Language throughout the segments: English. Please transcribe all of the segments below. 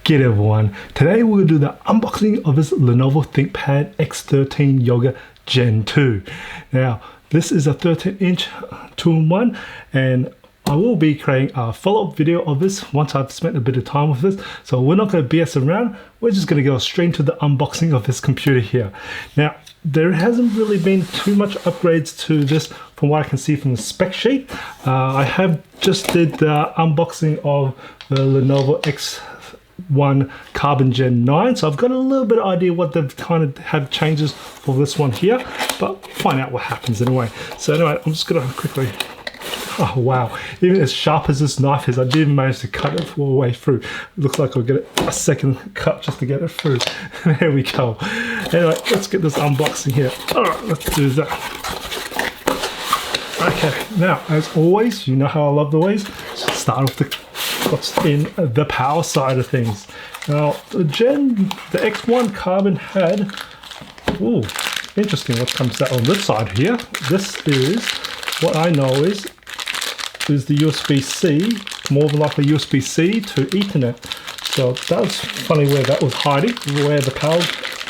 G'day everyone, today we're going to do the unboxing of this Lenovo ThinkPad X13 Yoga Gen 2. Now, this is a 13-inch 2-in-1 and I will be creating a follow-up video of this once I've spent a bit of time with this. So we're not going to BS around, we're just going to go straight into the unboxing of this computer here. Now, there hasn't really been too much upgrades to this from what I can see from the spec sheet. I have just did the unboxing of the Lenovo X1 Carbon Gen 9, so I've got a little bit of idea what they've kind of have changes for this one here, but we'll find out what happens anyway. So anyway, I'm just gonna quickly, oh wow, even as sharp as this knife is, I didn't manage to cut it all the way through. It looks like I'll get a second cut just to get it through. There we go. Anyway, let's get this unboxing here. All right, let's do that. Okay, now as always, you know how I love the ways. Start off what's in the power side of things. Now, the X1 Carbon had, ooh, interesting what comes out on this side here. This is, what I know is the USB-C, more than likely USB-C to Ethernet. So that was funny where that was hiding, where the power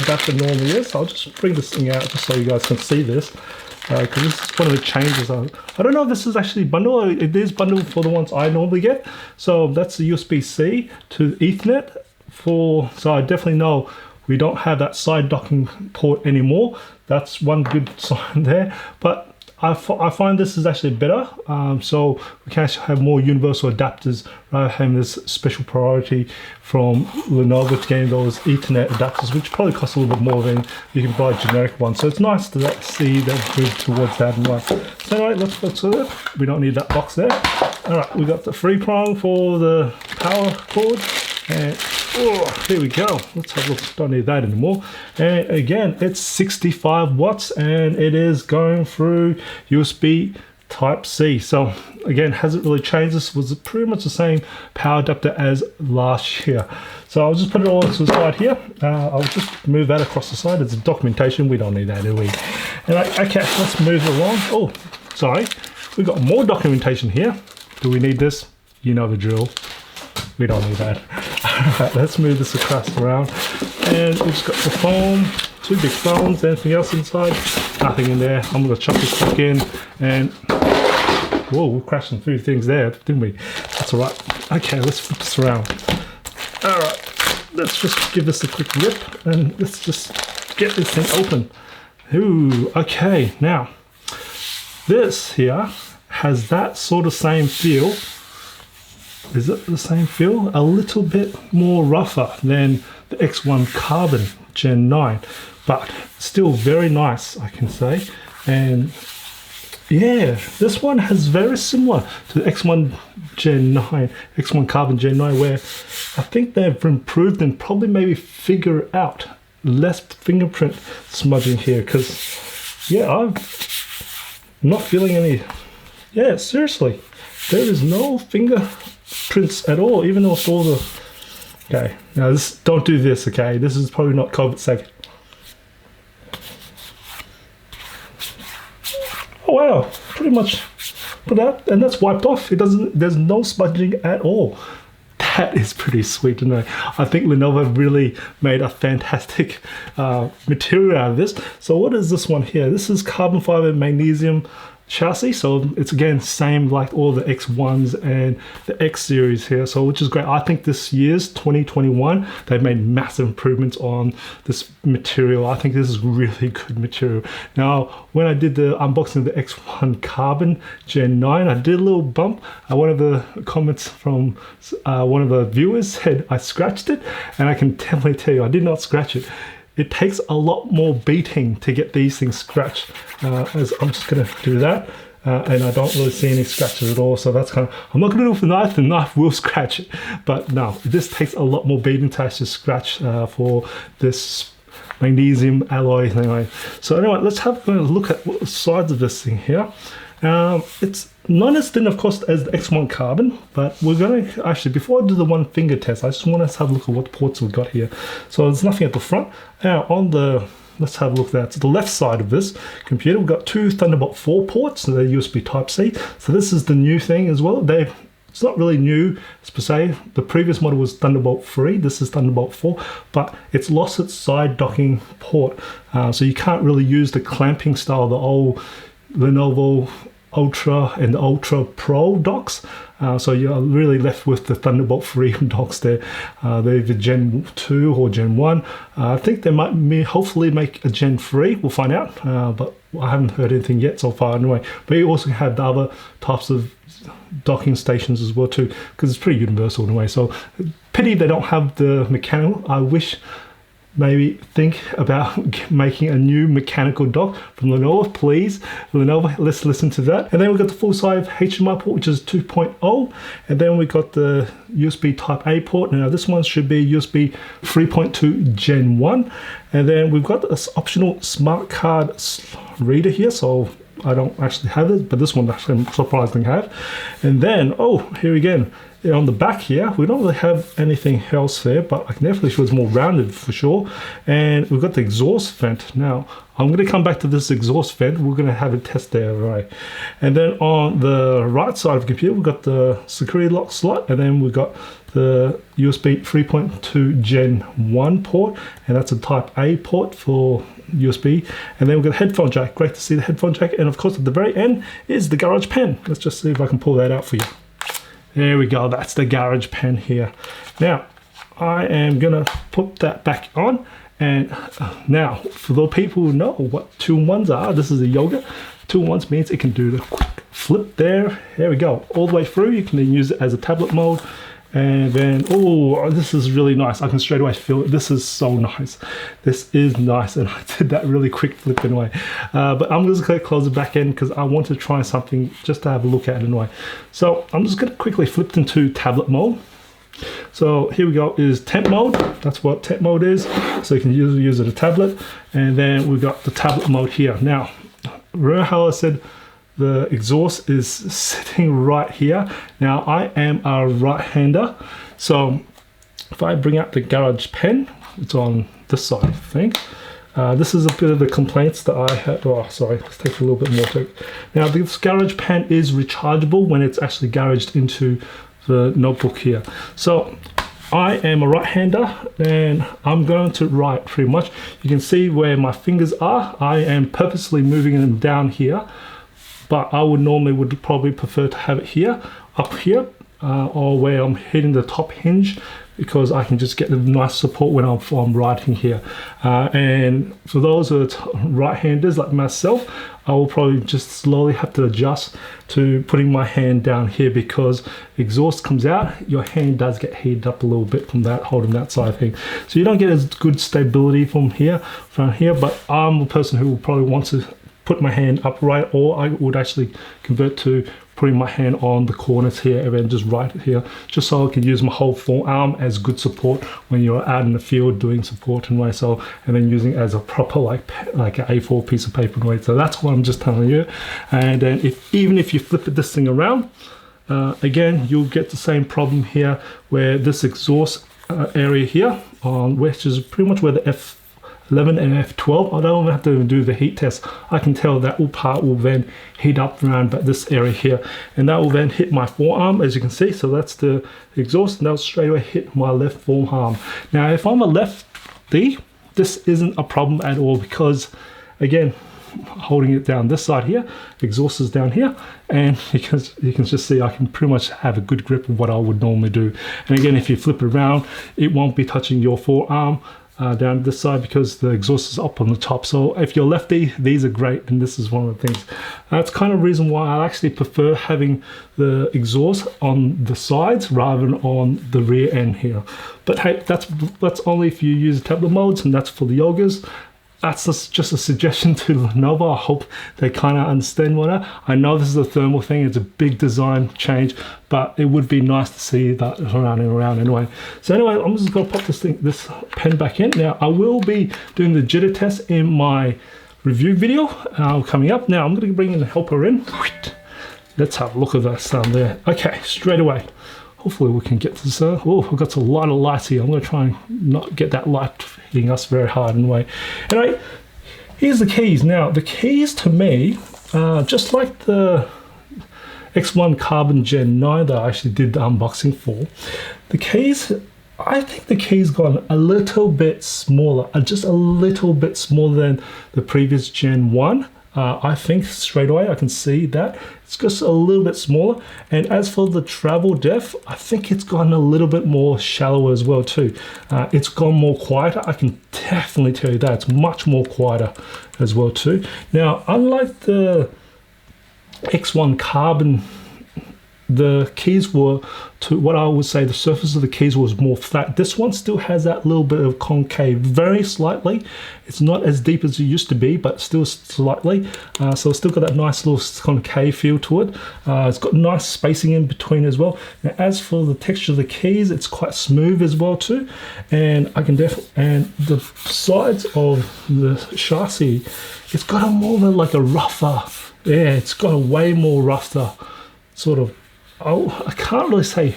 adapter normally is. So I'll just bring this thing out just so you guys can see this. Because this is one of the changes. I don't know if this is actually bundled, or it is bundled for the ones I normally get. So that's the USB-C to Ethernet so I definitely know we don't have that side docking port anymore. That's one good sign there. But I find this is actually better. So we can actually have more universal adapters rather than having this special priority from Lenovo to getting those Ethernet adapters, which probably cost a little bit more than you can buy generic ones. So it's nice to see that move towards that and one. So anyway, let's go to it. We don't need that box there. All right, we got the 3-prong for the power cord. And oh, here we go. Let's have a look. Don't need that anymore. And again, it's 65 watts and it is going through USB Type-C. So again, hasn't really changed. This was pretty much the same power adapter as last year. So I'll just put it all to the side here. I'll just move that across the side. It's documentation. We don't need that, do we? And okay, let's move it along. Oh, sorry. We've got more documentation here. Do we need this? You know the drill. We don't need that. Alright, let's move this across around. And we've just got the phone, 2 big phones, anything else inside? Nothing in there. I'm going to chuck this back in and whoa, we're crashing through things there, didn't we? That's alright. Okay, let's flip this around. Alright, let's just give this a quick rip and let's just get this thing open. Ooh, okay, now this here has that sort of same feel. Is it the same feel? A little bit more rougher than the X1 Carbon Gen 9, but still very nice, I can say. And yeah, this one has very similar to the X1 Gen 9, X1 Carbon Gen 9, where I think they've improved and probably maybe figure out less fingerprint smudging here, because yeah, I'm not feeling any, yeah, seriously, there is no fingerprints at all, even with all the, okay, now this, don't do this, okay, this is probably not COVID safe. Oh wow, pretty much put that, and that's wiped off. It doesn't, there's no smudging at all. That is pretty sweet to know. I think Lenovo really made a fantastic material out of this. So what is this one here? This is carbon fiber magnesium chassis, so it's again same like all the X1s and the X series here, so which is great. I think this year's 2021 they've made massive improvements on this material. I think this is really good material. Now when I did the unboxing of the X1 Carbon Gen 9, I did a little bump. One of the comments from one of the viewers said I scratched it, and I can definitely tell you I did not scratch it. It takes a lot more beating to get these things scratched. As I'm just going to do that, and I don't really see any scratches at all. So that's kind of, I'm not going to do it with the knife. The knife will scratch it, but no, this takes a lot more beating to actually scratch for this magnesium alloy anyway. So anyway, let's have a look at what the sides of this thing here. It's not as thin, of course, as the X1 Carbon, but we're going to actually, before I do the one finger test, I just want to have a look at what ports we've got here. So there's nothing at the front. Now on the, let's have a look at that. So the left side of this computer, we've got 2 Thunderbolt 4 ports, so they're USB Type-C. So this is the new thing as well. They've It's not really new per se. The previous model was Thunderbolt 3. This is Thunderbolt 4, but it's lost its side docking port. So you can't really use the clamping style, the old Lenovo Ultra and the Ultra Pro docks. So you're really left with the Thunderbolt 3 docks there. They're the Gen 2 or Gen 1. I think they might hopefully make a Gen 3. We'll find out. But I haven't heard anything yet so far anyway. But you also have the other types of docking stations as well too, because it's pretty universal in a way. So pity they don't have the mechanical. I wish maybe think about making a new mechanical dock from Lenovo, please. Lenovo, let's listen to that. And then we've got the full size HDMI port, which is 2.0. And then we've got the USB Type A port. Now this one should be USB 3.2 Gen 1. And then we've got this optional smart card reader here. So I don't actually have it, but this one actually I'm surprisingly have. And then, oh, here again, on the back here, we don't really have anything else there, but I can definitely show it's more rounded for sure. And we've got the exhaust vent. Now, I'm going to come back to this exhaust vent. We're going to have a test there, right? And then on the right side of the computer, we've got the security lock slot, and then we've got the USB 3.2 Gen 1 port, and that's a Type A port for USB. And then we've got a headphone jack. Great to see the headphone jack. And of course, at the very end is the garage pen. Let's just see if I can pull that out for you. There we go, that's the garage pen here. Now, I am gonna put that back on, and now, for the people who know what 2-in-1s are, this is a yoga. 2-in-1s means it can do the quick flip there. There we go, all the way through. You can then use it as a tablet mode. And then, oh, this is really nice. I can straight away feel it. This is so nice. This is nice. And I did that really quick flip anyway. But I'm just going to close it back in because I want to try something just to have a look at it anyway. So I'm just going to quickly flip it into tablet mode. So here we go, is temp mode. That's what temp mode is. So you can use it as a tablet. And then we've got the tablet mode here. Now, remember how I said the exhaust is sitting right here. Now I am a right-hander, so if I bring out the garage pen, it's on this side, I think. This is a bit of the complaints that I had. Oh, sorry, let's take a little bit more take. Now this garage pen is rechargeable when it's actually garaged into the notebook here. So I am a right-hander and I'm going to write pretty much. You can see where my fingers are. I am purposely moving them down here, but I would probably prefer to have it here, up here, or where I'm hitting the top hinge, because I can just get the nice support when I'm writing here. And for those who are right-handers like myself, I will probably just slowly have to adjust to putting my hand down here, because exhaust comes out, your hand does get heated up a little bit from that, holding that side thing. So you don't get as good stability from here, but I'm a person who will probably want to put my hand upright, or I would actually convert to putting my hand on the corners here and then just right here, just so I can use my whole forearm as good support when you're out in the field doing support and way. So, and then using it as a proper like an A4 piece of paper and way. So that's what I'm just telling you. And then even if you flip this thing around, again, you'll get the same problem here, where this exhaust area here, which is pretty much where the F11 and F12, I don't have to even do the heat test. I can tell that all part will then heat up around this area here, and that will then hit my forearm, as you can see. So that's the exhaust, and that'll straight away hit my left forearm. Now, if I'm a lefty, this isn't a problem at all, because again, holding it down this side here, exhaust is down here, and you can just see I can pretty much have a good grip of what I would normally do. And again, if you flip it around, it won't be touching your forearm down this side, because the exhaust is up on the top. So if you're lefty, these are great, and this is one of the things. That's kind of the reason why I actually prefer having the exhaust on the sides rather than on the rear end here. But hey, that's only if you use tablet modes, and that's for the yogas. That's just a suggestion to Lenovo. I hope they kind of understand what I know this is a thermal thing. It's a big design change, but it would be nice to see that around and around anyway. So anyway, I'm just going to pop this pen back in. Now, I will be doing the jitter test in my review video coming up. Now, I'm going to bring in the helper in. Let's have a look at this down there. Okay, straight away. Hopefully we can get this. Oh, we've got a lot of lights here. I'm going to try and not get that light hitting us very hard anyway. Anyway, here's the keys. Now, the keys to me, just like the X1 Carbon Gen 9 that I actually did the unboxing for. The case, I think the key's gone a little bit smaller, just a little bit smaller than the previous Gen 1. I think straight away I can see that it's just a little bit smaller. And as for the travel depth, I think it's gone a little bit more shallower as well too. It's gone more quieter. I can definitely tell you that it's much more quieter as well too. Now, unlike the X1 Carbon, the keys were, to what I would say, the surface of the keys was more flat. This one still has that little bit of concave, very slightly. It's not as deep as it used to be, but still slightly. So it's still got that nice little concave feel to it. It's got nice spacing in between as well. Now, as for the texture of the keys, it's quite smooth as well too. And I can definitely, and the sides of the chassis, it's got a more of like a rougher, yeah, it's got a way more rougher sort of, oh, I can't really say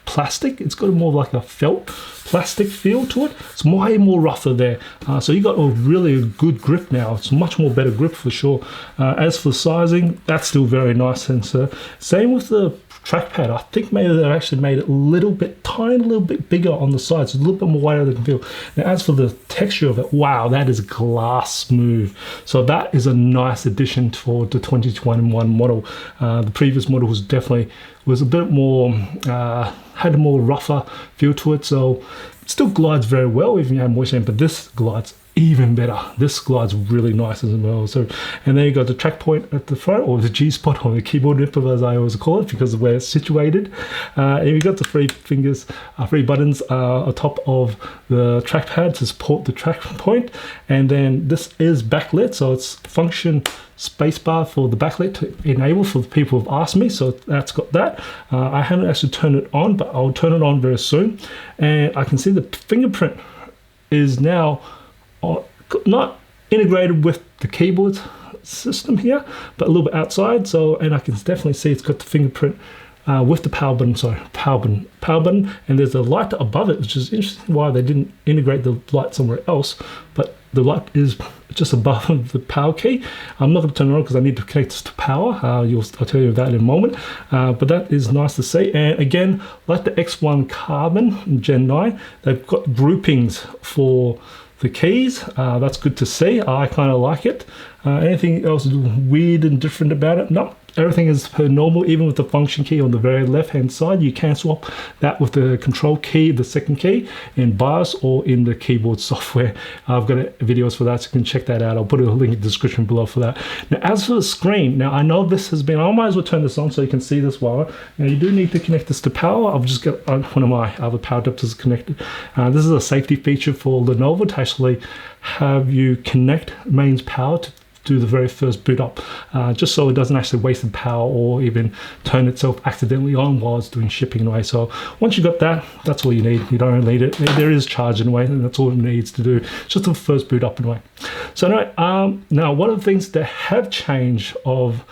plastic. It's got more like a felt plastic feel to it. It's way more rougher there. So you got a really good grip now. It's much more better grip for sure. As for sizing, that's still very nice. And so same with the trackpad. I think maybe they've actually made it a little bit, tiny little bit bigger on the sides, a little bit more wider than feel. Now, as for the texture of it, wow, that is glass smooth. So that is a nice addition for the 2021 model. The previous model was definitely a bit more, had a more rougher feel to it. So it still glides very well even if you have moisture, but this glides even better. This glides really nice as well. So, and then you got the track point at the front, or the G spot on the keyboard nipple, as I always call it, because of where it's situated. And you got the three fingers, three buttons on top of the trackpad to support the track point. And then this is backlit, so it's function spacebar for the backlit to enable for the people who've asked me. So that's got that. I haven't actually turned it on, but I'll turn it on very soon. And I can see the fingerprint is now not integrated with the keyboard system here, but a little bit outside. So, and I can definitely see it's got the fingerprint with the power button, power button, and there's a light above it, which is interesting why they didn't integrate the light somewhere else, but the light is just above the power key. I'm not going to turn it on because I need to connect this to power. I'll tell you that in a moment, but that is nice to see. And again, like the X1 Carbon Gen 9, they've got groupings for the keys. That's good to see. I kind of like it. Anything else weird and different about it? No, everything is per normal. Even with the function key on the very left hand side, you can swap that with the control key, the second key, in BIOS or in the keyboard software. I've got videos for that, so you can check that out. I'll put a link in the description below for that. Now, as for the screen, now I know this has been, I might as well turn this on so you can see this while. Now you do need to connect this to power. I've just got one of my other power adapters connected. This is a safety feature for Lenovo to actually have you connect mains power to do the very first boot up, just so it doesn't actually waste the power or even turn itself accidentally on while it's doing shipping away. So once you got that, that's all you need. You don't really need it. There is charge anyway, and that's all it needs to do. Just the first boot up anyway. So anyway, now one of the things that have changed of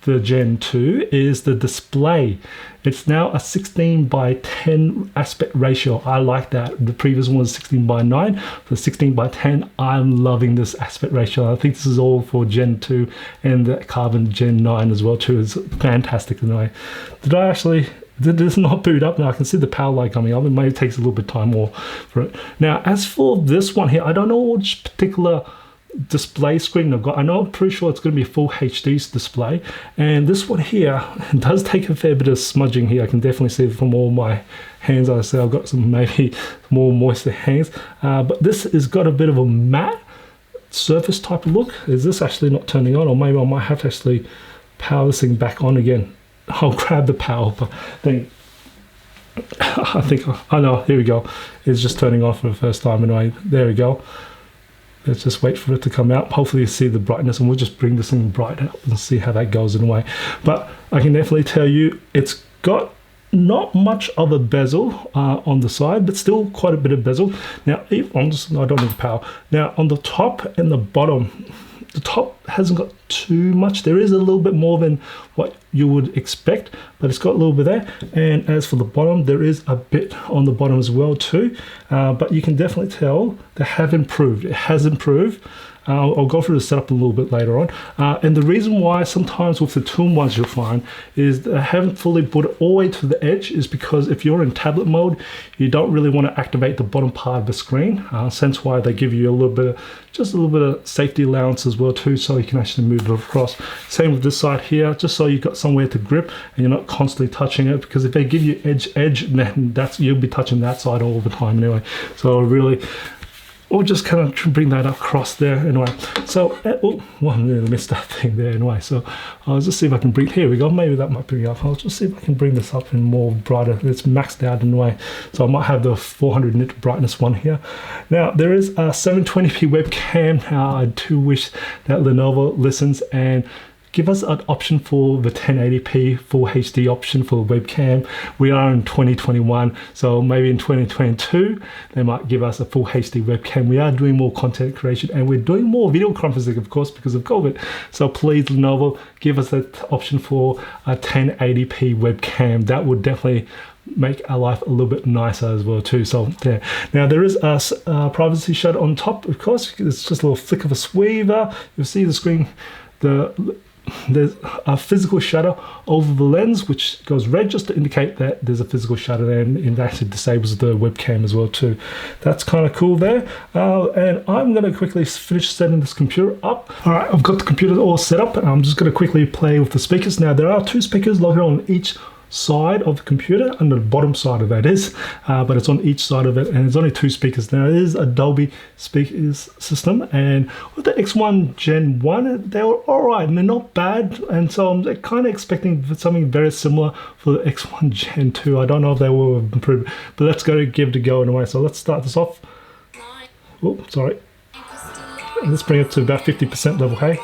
the Gen 2 is the display. It's now a 16:10 aspect ratio. I like that. The previous one was 16:9. The 16:10, I'm loving this aspect ratio. I think this is all for Gen 2 and the Carbon Gen 9 as well too. It's fantastic anyway. Did this not boot up? Now I can see the power light coming up. It may take a little bit of time more for it. Now as for this one here, I don't know which particular display screen I've got. I know I'm pretty sure it's going to be a full HD display, and this one here does take a fair bit of smudging here. I can definitely see it from all my hands. I say I've got some maybe more moisture hands, but this has got a bit of a matte surface type of look. Is this actually not turning on, or maybe I might have to actually power this thing back on again? I'll grab the power thing. I know, here we go. It's just turning on for the first time anyway. There we go. Let's just wait for it to come out. Hopefully you see the brightness, and we'll just bring this thing bright up and see how that goes in a way. But I can definitely tell you it's got not much of a bezel on the side, but still quite a bit of bezel. Now, I don't need the power. Now on the top and the bottom, the top hasn't got too much. There is a little bit more than what you would expect, but it's got a little bit there. And as for the bottom, there is a bit on the bottom as well too, but you can definitely tell they have improved. It has improved. I'll go through the setup a little bit later on. And the reason why sometimes with the tool ones you'll find is they haven't fully put it all the way to the edge is because if you're in tablet mode, you don't really want to activate the bottom part of the screen. Hence why they give you a little bit of, just a little bit of safety allowance as well too, so you can actually move it across. Same with this side here, just so you've got somewhere to grip and you're not constantly touching it, because if they give you edge, then you'll be touching that side all the time anyway. So really, or just kind of bring that across there anyway. So, oh, well, I missed that thing there anyway. So I'll just see if I can bring, here we go, maybe that might bring it up. I'll just see if I can bring this up in more brighter. It's maxed out anyway. So I might have the 400 nit brightness one here. Now, there is a 720p webcam. Now, I do wish that Lenovo listens and give us an option for the 1080p full HD option for the webcam. We are in 2021, so maybe in 2022 they might give us a full HD webcam. We are doing more content creation and we're doing more video conferencing, of course, because of COVID. So please, Lenovo, give us that option for a 1080p webcam. That would definitely make our life a little bit nicer as well too. So yeah, now there is a privacy shutter on top, of course. It's just a little flick of a sweeper. You'll see the screen, there's a physical shutter over the lens which goes red just to indicate that there's a physical shutter there, and it actually disables the webcam as well too. That's kind of cool there. And I'm going to quickly finish setting this computer up. All right, I've got the computer all set up and I'm just going to quickly play with the speakers. Now there are two speakers located on each side of the computer, and the bottom side of that is, but it's on each side of it, and there's only two speakers. Now it is a Dolby speakers system, and with the X1 Gen 1 they were alright and they're not bad, and so I'm kind of expecting something very similar for the X1 Gen 2. I don't know if they will improve, but let's give it a go anyway. So let's start this off. Oh, sorry, let's bring it to about 50% level. Hey,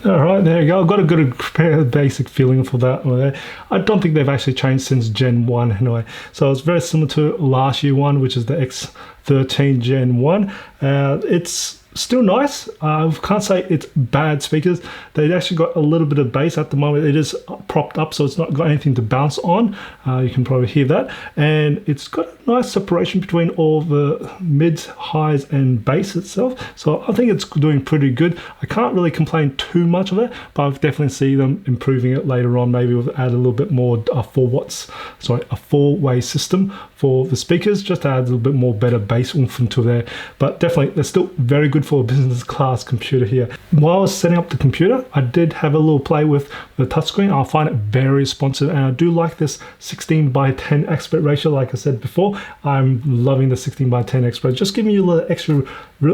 all right, there you go. I've got a good basic feeling for that. I don't think they've actually changed since Gen 1 anyway. So it's very similar to last year one, which is the X13 Gen 1. It's still nice. I can't say it's bad speakers. They actually got a little bit of bass at the moment. It is propped up, so it's not got anything to bounce on. You can probably hear that. And it's got a nice separation between all the mids, highs, and bass itself. So I think it's doing pretty good. I can't really complain too much of it, but I definitely see them improving it later on. Maybe we'll add a little bit more a four-way system for the speakers, just to add a little bit more better bass oomph into there. But definitely, they're still very good for a business class computer here. While I was setting up the computer, I did have a little play with the touchscreen. I find it very responsive, and I do like this 16:10 aspect ratio. Like I said before, I'm loving the 16:10 aspect. Just giving you a little extra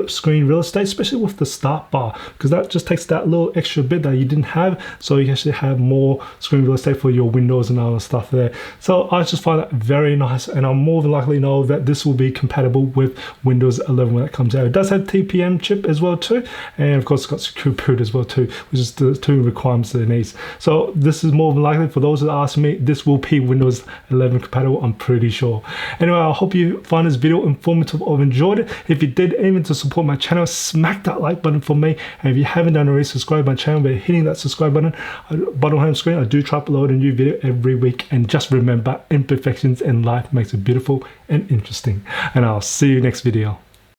screen real estate, especially with the start bar, because that just takes that little extra bit that you didn't have, so you actually have more screen real estate for your windows and other stuff there. So I just find that very nice, and I'm more than likely know that this will be compatible with Windows 11 when it comes out. It does have TPM chip as well too, and of course it's got secure boot as well too, which is the two requirements that it needs. So this is more than likely, for those that ask me, this will be Windows 11 compatible, I'm pretty sure. Anyway, I hope you find this video informative or enjoyed it. If you did, even to support my channel, smack that like button for me, and if you haven't done already, subscribe my channel by hitting that subscribe button. Bottom home screen, I do try to upload a new video every week, and just remember, imperfections in life makes it beautiful and interesting. And I'll see you next video.